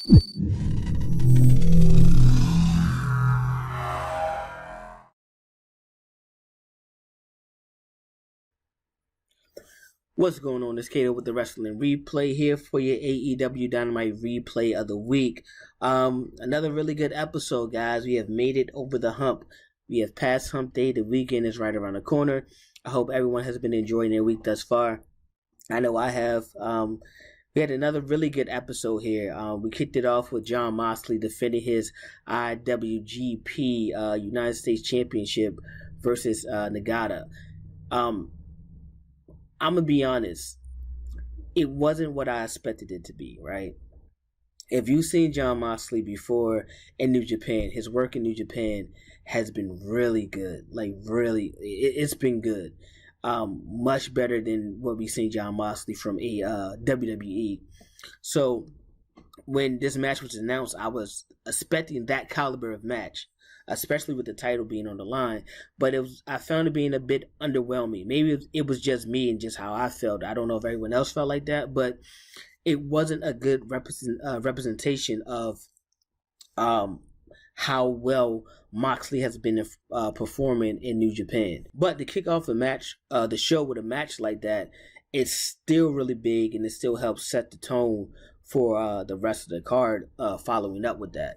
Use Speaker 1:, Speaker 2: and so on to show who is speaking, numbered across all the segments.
Speaker 1: What's going on? It's CATO with the Wrestling Replay here for your AEW Dynamite Replay of the Week. Another really good episode, guys. We have made it over the hump. We have passed hump day. The weekend is right around the corner. I hope everyone has been enjoying their week thus far. I know I have. We had another really good episode here. We kicked it off with Jon Moxley defending his IWGP United States Championship versus Nagata. I'm going to be honest, it wasn't what I expected it to be, right? If you've seen Jon Moxley before in New Japan, his work in New Japan has been really good. Like, really, it's been good. Much better than what we've seen Jon Moxley from WWE. So, when this match was announced, I was expecting that caliber of match, especially with the title being on the line, but I found it being a bit underwhelming. Maybe it was just me and just how I felt. I don't know if everyone else felt like that, but it wasn't a good representation of how well Moxley has been performing in New Japan. But to kick off the show with a match like that, it's still really big, and it still helps set the tone for the rest of the card following up with that.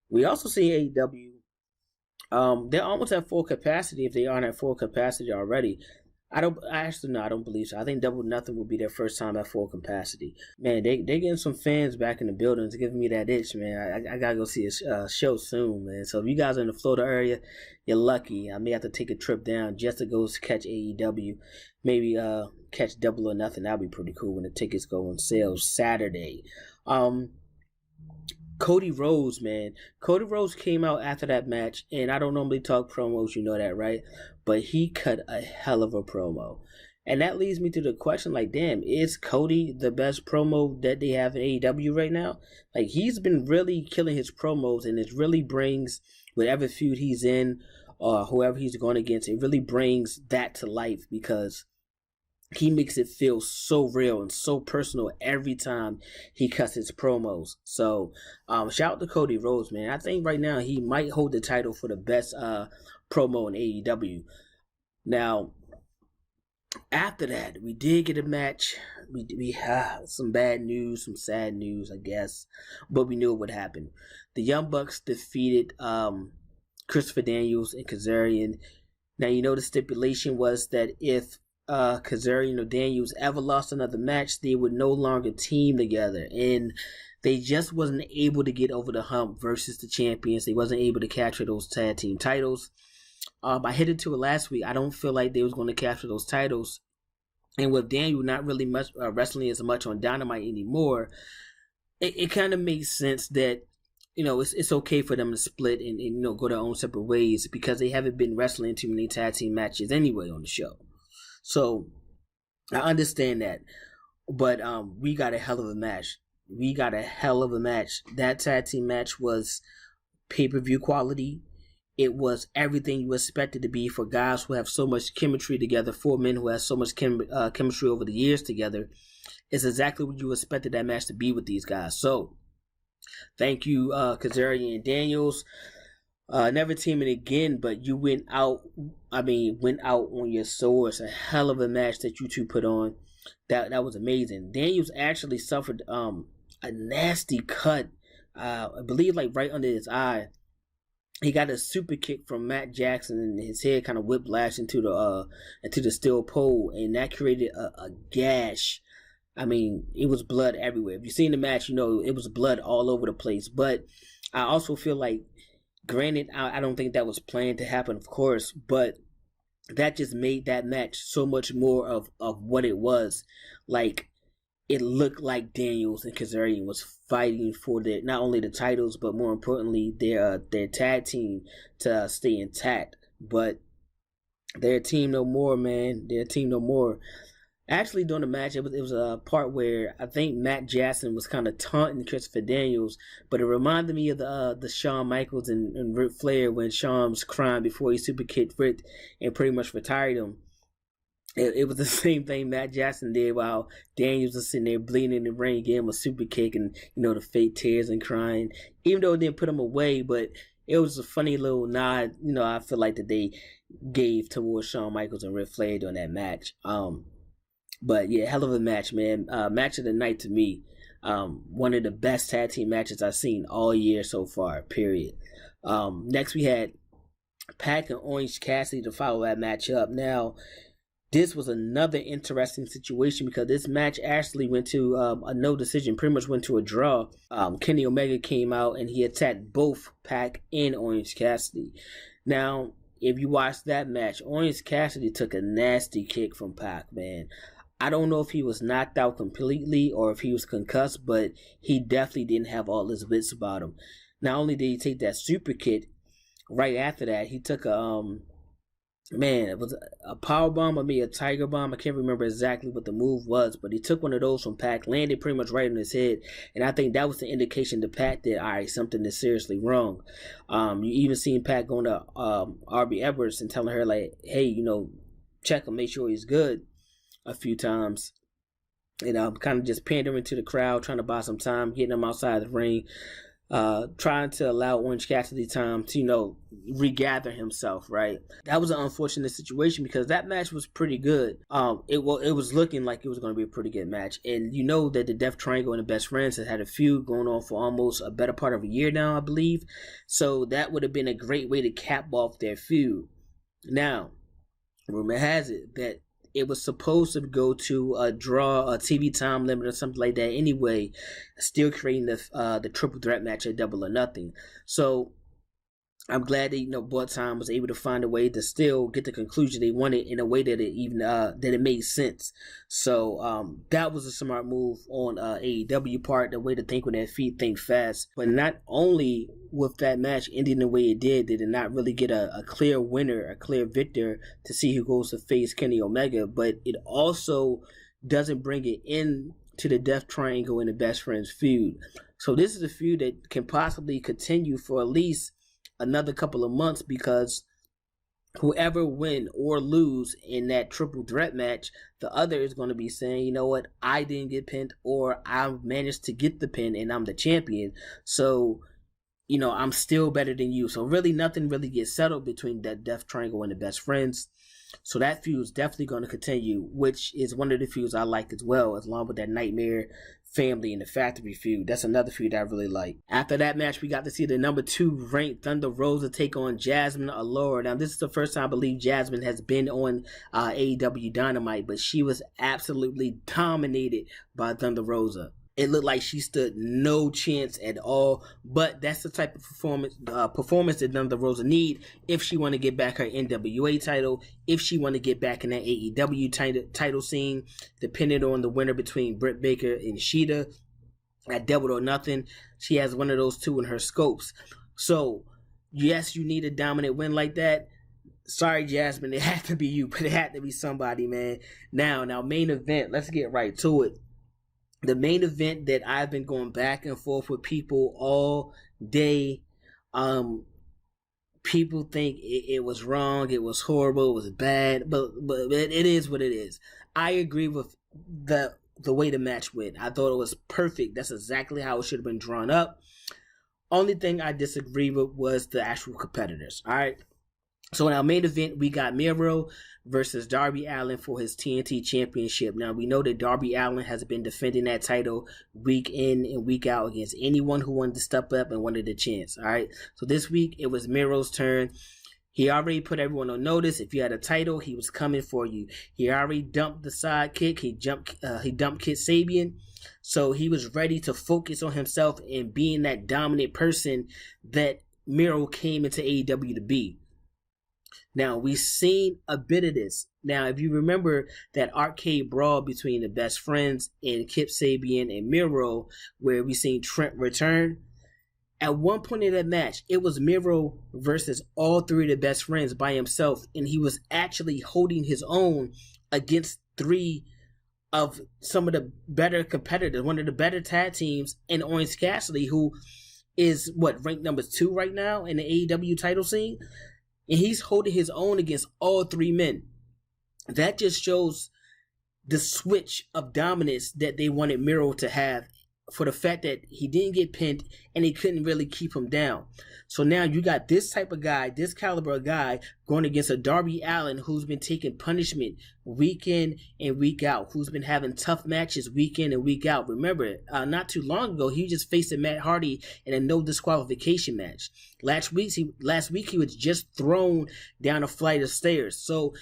Speaker 1: We also see AEW. They're almost at full capacity if they aren't at full capacity already. I don't believe so. I think Double Nothing will be their first time at full capacity. Man, they getting some fans back in the buildings, giving me that itch, man. I gotta go see a show soon, man. So if you guys are in the Florida area, you're lucky. I may have to take a trip down just to go catch AEW. Maybe catch Double or Nothing. That'd be pretty cool when the tickets go on sale Saturday. Cody Rhodes, man. Cody Rhodes came out after that match, and I don't normally talk promos, you know that, right? But he cut a hell of a promo. And that leads me to the question, like, damn, is Cody the best promo that they have in AEW right now? Like, he's been really killing his promos, and it really brings whatever feud he's in or whoever he's going against, it really brings that to life because he makes it feel so real and so personal every time he cuts his promos. So, shout out to Cody Rhodes, man. I think right now he might hold the title for the best promo in AEW. Now, after that, we did get a match. We had some bad news, some sad news, I guess, but we knew it would happen. The Young Bucks defeated Christopher Daniels and Kazarian. Now, you know the stipulation was that if Kazarian or Daniels ever lost another match, they would no longer team together, and they just wasn't able to get over the hump versus the champions. They wasn't able to capture those tag team titles. I hit it to it last week. I don't feel like they was going to capture those titles, and with Daniel not really much wrestling as much on Dynamite anymore, it kind of makes sense that it's okay for them to split and go their own separate ways because they haven't been wrestling too many tag team matches anyway on the show. So, I understand that, but we got a hell of a match. That tag team match was pay-per-view quality. It was everything you expected to be for guys who have so much chemistry together, 4 men who have so much chemistry over the years together. It's exactly what you expected that match to be with these guys. So, thank you, Kazarian and Daniels. Never teaming again, but you went out on your swords. A hell of a match that you two put on. That was amazing. Daniels actually suffered a nasty cut, I believe like right under his eye. He got a super kick from Matt Jackson, and his head kind of whiplashed into the steel pole, and that created a gash. I mean, it was blood everywhere. If you've seen the match, you know it was blood all over the place. But I also feel like, granted, I don't think that was planned to happen, of course, but that just made that match so much more of what it was. Like, it looked like Daniels and Kazarian was fighting for not only the titles, but more importantly, their tag team to stay intact. But their team no more, man. Their team no more. Actually, during the match, it was a part where I think Matt Jackson was kind of taunting Christopher Daniels, but it reminded me of the Shawn Michaels and Ric Flair when Shawn was crying before he super kicked Rick and pretty much retired him. it was the same thing Matt Jackson did while Daniels was sitting there bleeding in the ring, gave him a super kick, and the fake tears and crying. Even though it didn't put him away, but it was a funny little nod. I feel like that they gave towards Shawn Michaels and Ric Flair during that match. But yeah, hell of a match, man. Match of the night to me. One of the best tag team matches I've seen all year so far. Period. Next we had Pac and Orange Cassidy to follow that match up. Now, this was another interesting situation because this match actually went to a no decision, pretty much went to a draw. Kenny Omega came out and he attacked both Pac and Orange Cassidy. Now, if you watch that match, Orange Cassidy took a nasty kick from Pac, man. I don't know if he was knocked out completely or if he was concussed, but he definitely didn't have all his wits about him. Not only did he take that super kick, right after that, he took it was a power bomb or maybe a tiger bomb. I can't remember exactly what the move was, but he took one of those from Pac, landed pretty much right on his head, and I think that was the indication to Pac that, all right, something is seriously wrong. You even seen Pac going to RB Edwards and telling her, like, hey, check him, make sure he's good a few times. Kind of just pandering to the crowd, trying to buy some time, getting him outside the ring. Trying to allow Orange Cassidy time to, regather himself, right? That was an unfortunate situation because that match was pretty good. It was looking like it was going to be a pretty good match. And that the Death Triangle and the Best Friends has had a feud going on for almost a better part of a year now, I believe. So that would have been a great way to cap off their feud. Now, rumor has it that it was supposed to go to a draw, a TV time limit or something like that anyway, still creating the triple threat match at Double or Nothing. So I'm glad that, Blood Time was able to find a way to still get the conclusion they wanted in a way that it made sense. So that was a smart move on AEW part, the way to think with their feet, think fast. But not only with that match ending the way it did it not really get a clear winner, a clear victor to see who goes to face Kenny Omega, but it also doesn't bring it in to the Death Triangle and the Best Friends feud. So this is a feud that can possibly continue for at least another couple of months, because whoever win or lose in that triple threat match, the other is going to be saying, you know what, I didn't get pinned, or I managed to get the pin and I'm the champion. So, I'm still better than you. So really nothing really gets settled between that Death Triangle and the Best Friends. So that feud is definitely going to continue, which is one of the feuds I like as well, along with that Nightmare Family and the Factory feud. That's another feud I really like. After that match, we got to see the number 2 ranked Thunder Rosa take on Jazmin Allure. Now, this is the first time I believe Jazmin has been on AEW Dynamite, but she was absolutely dominated by Thunder Rosa. It looked like she stood no chance at all, but that's the type of performance that Thunder Rosa need if she want to get back her NWA title, if she want to get back in that AEW title scene, depending on the winner between Britt Baker and Shida at Double or Nothing. She has one of those two in her scopes. So, yes, you need a dominant win like that. Sorry, Jazmin, it had to be you, but it had to be somebody, man. Now, main event, let's get right to it. The main event that I've been going back and forth with people all day. People think it was wrong, it was horrible, it was bad, but it is what it is. I agree with the way the match went. I thought it was perfect. That's exactly how it should have been drawn up. Only thing I disagree with was the actual competitors. All right. So in our main event, we got Miro versus Darby Allin for his TNT Championship. Now, we know that Darby Allin has been defending that title week in and week out against anyone who wanted to step up and wanted a chance, all right? So this week, it was Miro's turn. He already put everyone on notice. If you had a title, he was coming for you. He already dumped the sidekick. He dumped Kid Sabian. So he was ready to focus on himself and being that dominant person that Miro came into AEW to be. Now, we've seen a bit of this. Now, if you remember that arcade brawl between the Best Friends and Kip Sabian and Miro, where we seen Trent return, at one point in that match, it was Miro versus all 3 of the Best Friends by himself, and he was actually holding his own against 3 of some of the better competitors, one of the better tag teams in Orange Cassidy, who is, ranked number 2 right now in the AEW title scene? And he's holding his own against all 3 men. that just shows the switch of dominance that they wanted Miro to have, for the fact that he didn't get pinned and they couldn't really keep him down. So now you got this type of guy, this caliber of guy, going against a Darby Allin who's been taking punishment week in and week out, who's been having tough matches week in and week out. Remember, not too long ago, he just faced Matt Hardy in a no disqualification match. Last week he was just thrown down a flight of stairs. So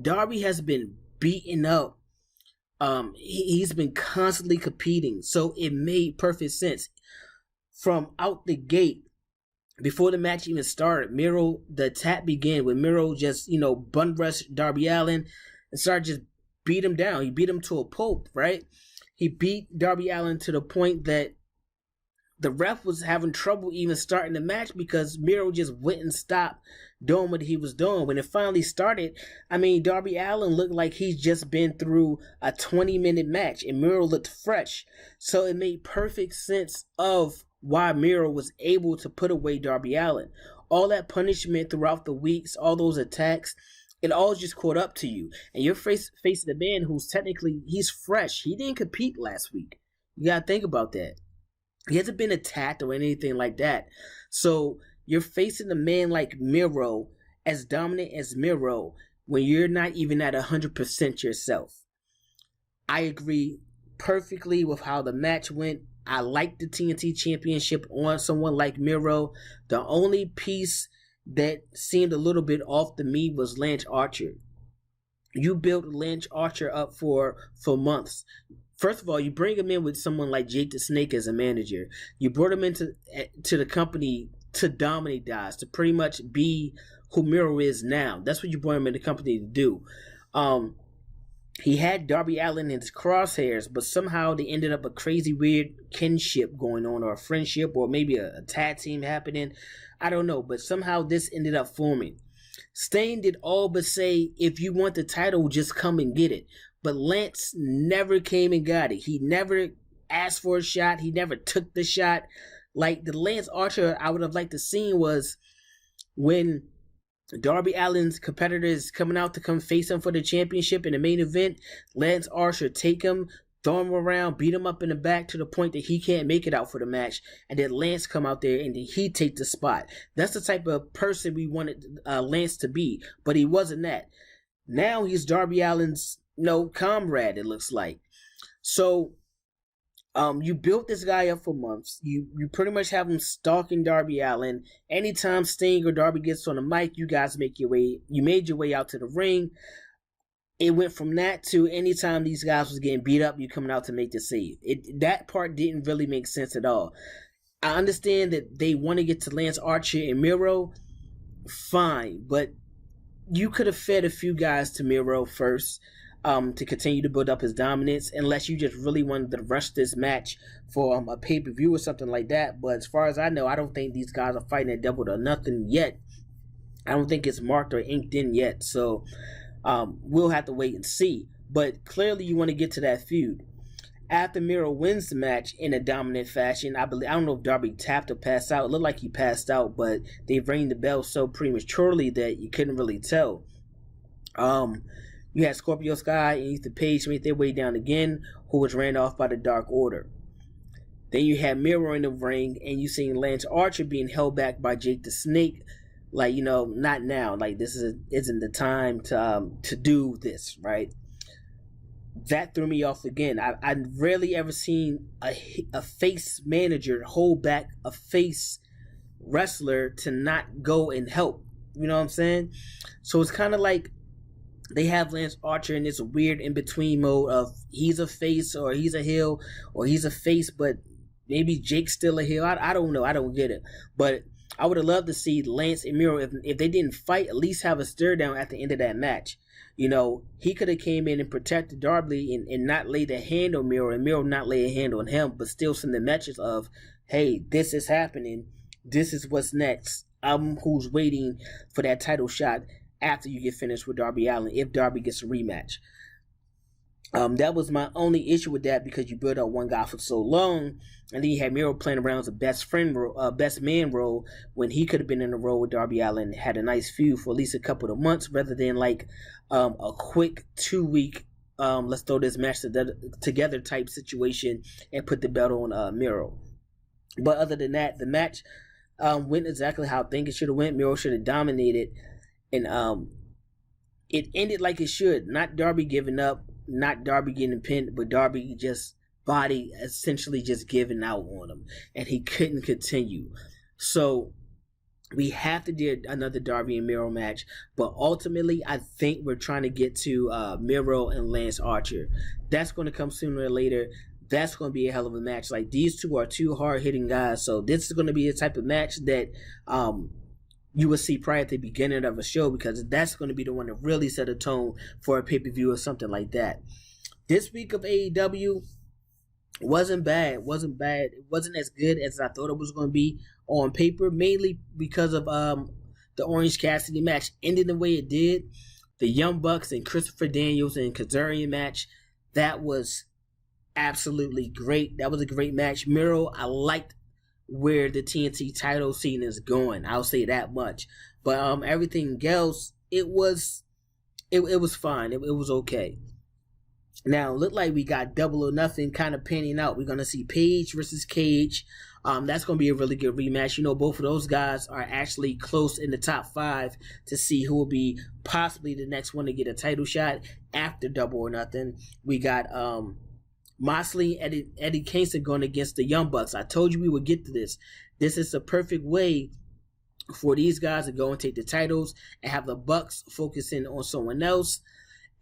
Speaker 1: Darby has been beaten up. He's been constantly competing, so it made perfect sense from out the gate. Before the match even started, the attack began when Miro just, bun rushed Darby Allin and started just beat him down. He beat him to a pulp, right? He beat Darby Allin to the point that the ref was having trouble even starting the match because Miro just wouldn't stop doing what he was doing. When it finally started, Darby Allin looked like he's just been through a 20-minute match, and Miro looked fresh. So it made perfect sense of why Miro was able to put away Darby Allin. All that punishment throughout the weeks, all those attacks, it all just caught up to you. And you're facing a man who's technically, he's fresh. He didn't compete last week. You gotta think about that. He hasn't been attacked or anything like that. So you're facing a man like Miro, as dominant as Miro, when you're not even at 100% yourself. I agree perfectly with how the match went. I like the TNT Championship on someone like Miro. The only piece that seemed a little bit off to me was Lance Archer. You built Lance Archer up for months. First of all, you bring him in with someone like Jake the Snake as a manager. You brought him into the company to dominate guys, to pretty much be who Miro is now. That's what you brought him in the company to do. He had Darby Allin in his crosshairs, but somehow they ended up a crazy weird kinship going on, or a friendship, or maybe a tag team happening. I don't know, but somehow this ended up forming. Stain did all but say, if you want the title, just come and get it. But Lance never came and got it. He never asked for a shot. He never took the shot. Like, the Lance Archer I would have liked to see was when Darby Allin's competitors coming out to come face him for the championship in the main event, Lance Archer take him, throw him around, beat him up in the back to the point that he can't make it out for the match, and then Lance come out there and then he take the spot. That's the type of person we wanted Lance to be, but he wasn't that. Now he's Darby Allin's comrade, it looks like. So you built this guy up for months. You pretty much have him stalking Darby Allin. Anytime Sting or Darby gets on the mic, you guys made your way out to the ring. It went from that to anytime these guys was getting beat up, you coming out to make the save. That part didn't really make sense at all. I understand that they want to get to Lance Archer and Miro, fine, but you could have fed a few guys to Miro first. To continue to build up his dominance, unless you just really wanted to rush this match for a pay-per-view or something like that. But as far as I know, I don't think these guys are fighting at Double or Nothing yet. I don't think it's marked or inked in yet, so we'll have to wait and see. But clearly you want to get to that feud. After Miro wins the match in a dominant fashion, I don't know if Darby tapped or passed out. It looked like he passed out, but they rang the bell so prematurely that you couldn't really tell. You had Scorpio Sky and Ethan Page make their way down again, who was ran off by the Dark Order. Then you had Miro in the ring, and you seen Lance Archer being held back by Jake the Snake. Like, not now. Like, this isn't the time to do this, right? That threw me off again. I've rarely ever seen a face manager hold back a face wrestler to not go and help. You know what I'm saying? So it's kind of like they have Lance Archer in this weird in-between mode of he's a face or he's a heel, or he's a face but maybe Jake's still a heel. I don't know. I don't get it. But I would have loved to see Lance and Miro, if they didn't fight, at least have a stare down at the end of that match. He could have came in and protected Darby and not laid a hand on Miro, and Miro not lay a hand on him, but still send the message of, hey, this is happening. This is what's next. I'm who's waiting for that title shot after you get finished with Darby Allin, if Darby gets a rematch. That was my only issue with that, because you built up one guy for so long, and then you had Miro playing around as a best man role, when he could have been in a role with Darby Allin, had a nice feud for at least a couple of months, rather than like a quick 2 week let's throw this match together type situation and put the belt on Miro. But other than that, the match went exactly how I think it should have went. Miro should have dominated, and it ended like it should. Not Darby giving up, not Darby getting pinned, but Darby just body essentially just giving out on him, and he couldn't continue. So we have to do another Darby and Miro match, but ultimately I think we're trying to get to Miro and Lance Archer. That's going to come sooner or later. That's going to be a hell of a match. Like, these two are two hard-hitting guys, so this is going to be a type of match that you will see prior at the beginning of a show, because that's going to be the one to really set a tone for a pay-per-view or something like that. This week of AEW wasn't bad. It wasn't as good as I thought it was going to be on paper, mainly because of the Orange Cassidy match ending the way it did. The Young Bucks and Christopher Daniels and Kazarian match, that was absolutely great. That was a great match. Miro, I liked where the TNT title scene is going. I'll say that much. But everything else, it was fine. It was okay. Now, it looked like we got Double or Nothing kind of panning out. We're going to see Page versus Cage. That's going to be a really good rematch. You know, both of those guys are actually close in the top 5 to see who will be possibly the next one to get a title shot after Double or Nothing. We got Moxley and Eddie Kingston going against the Young Bucks. I told you we would get to this. This is the perfect way for these guys to go and take the titles and have the Bucks focusing on someone else,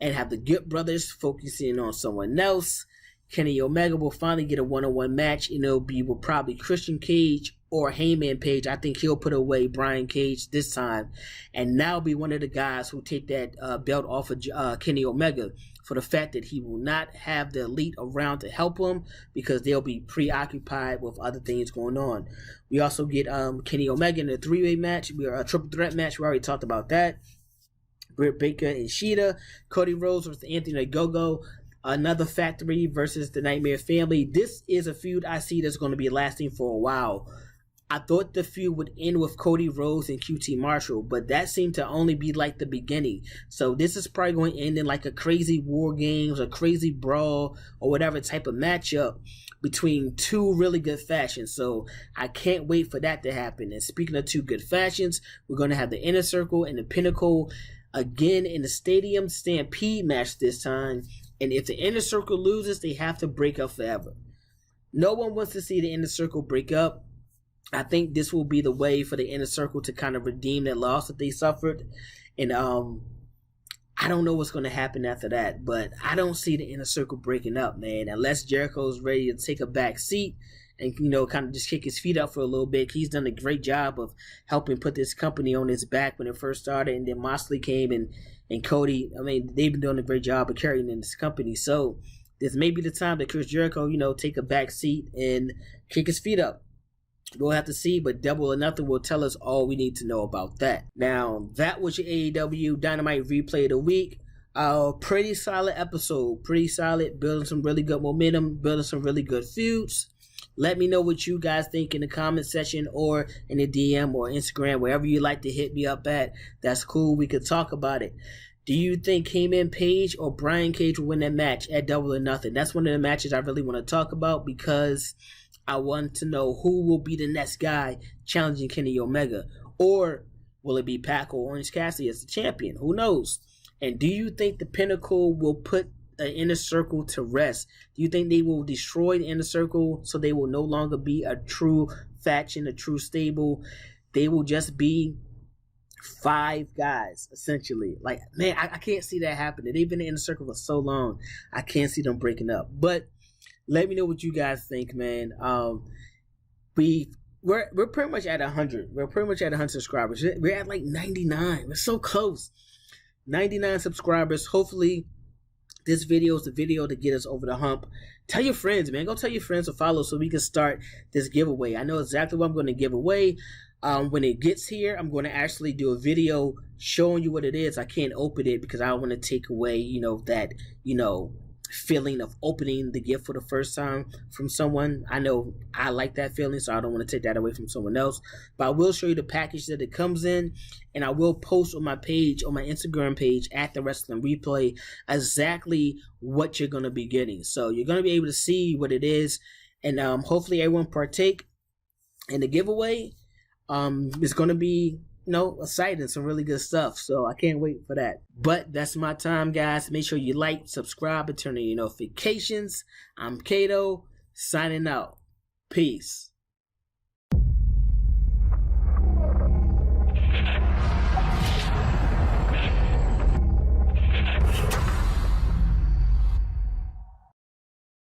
Speaker 1: and have the Good Brothers focusing on someone else. Kenny Omega will finally get a one-on-one match, and it'll be with probably Christian Cage or Heyman Page. I think he'll put away Brian Cage this time, and now be one of the guys who take that belt off of Kenny Omega, for the fact that he will not have the Elite around to help him, because they'll be preoccupied with other things going on. We also get Kenny Omega in a 3-way match, a triple threat match. We already talked about that. Britt Baker and Sheeta, Cody Rhodes versus Anthony Ogogo, another Factory versus the Nightmare Family. This is a feud I see that's going to be lasting for a while. I thought the feud would end with Cody Rhodes and QT Marshall, but that seemed to only be like the beginning. So this is probably going to end in like a crazy War Games, a crazy brawl, or whatever type of matchup between two really good factions. So I can't wait for that to happen. And speaking of two good factions, we're going to have the Inner Circle and the Pinnacle again in the Stadium Stampede match this time. And if the Inner Circle loses, they have to break up forever. No one wants to see the Inner Circle break up. I think this will be the way for the Inner Circle to kind of redeem that loss that they suffered. And I don't know what's going to happen after that, but I don't see the Inner Circle breaking up, man, unless Jericho's ready to take a back seat and, you know, kind of just kick his feet up for a little bit. He's done a great job of helping put this company on his back when it first started, and then Moxley came and Cody. I mean, they've been doing a great job of carrying in this company. So this may be the time that Chris Jericho, you know, take a back seat and kick his feet up. We'll have to see, but Double or Nothing will tell us all we need to know about that. Now, that was your AEW Dynamite Replay of the Week. Pretty solid episode. Pretty solid. Building some really good momentum. Building some really good feuds. Let me know what you guys think in the comment section or in the DM or Instagram, wherever you like to hit me up at. That's cool. We could talk about it. Do you think Heyman Page or Brian Cage will win that match at Double or Nothing? That's one of the matches I really want to talk about, because I want to know who will be the next guy challenging Kenny Omega. Or will it be Pac or Orange Cassidy as the champion? Who knows? And do you think the Pinnacle will put the Inner Circle to rest? Do you think they will destroy the Inner Circle so they will no longer be a true faction, a true stable? They will just be 5 guys, essentially. Like, man, I can't see that happening. They've been in the Inner Circle for so long. I can't see them breaking up. But let me know what you guys think, man. We're pretty much at 100. We're pretty much at 100 subscribers. We're at like 99. We're so close. 99 subscribers. Hopefully, this video is the video to get us over the hump. Tell your friends, man. Go tell your friends to follow so we can start this giveaway. I know exactly what I'm going to give away. When it gets here, I'm going to actually do a video showing you what it is. I can't open it because I don't want to take away, that, feeling of opening the gift for the first time from someone. I know I like that feeling, so I don't want to take that away from someone else. But I will show you the package that it comes in, and I will post on my page, on my Instagram page at the Wrestling Replay, exactly what you're going to be getting. So you're going to be able to see what it is, and hopefully everyone partake in the giveaway. It's going to be exciting, some really good stuff. So I can't wait for that. But that's my time, guys. Make sure you like, subscribe, and turn on your notifications. I'm CATO, signing out. Peace.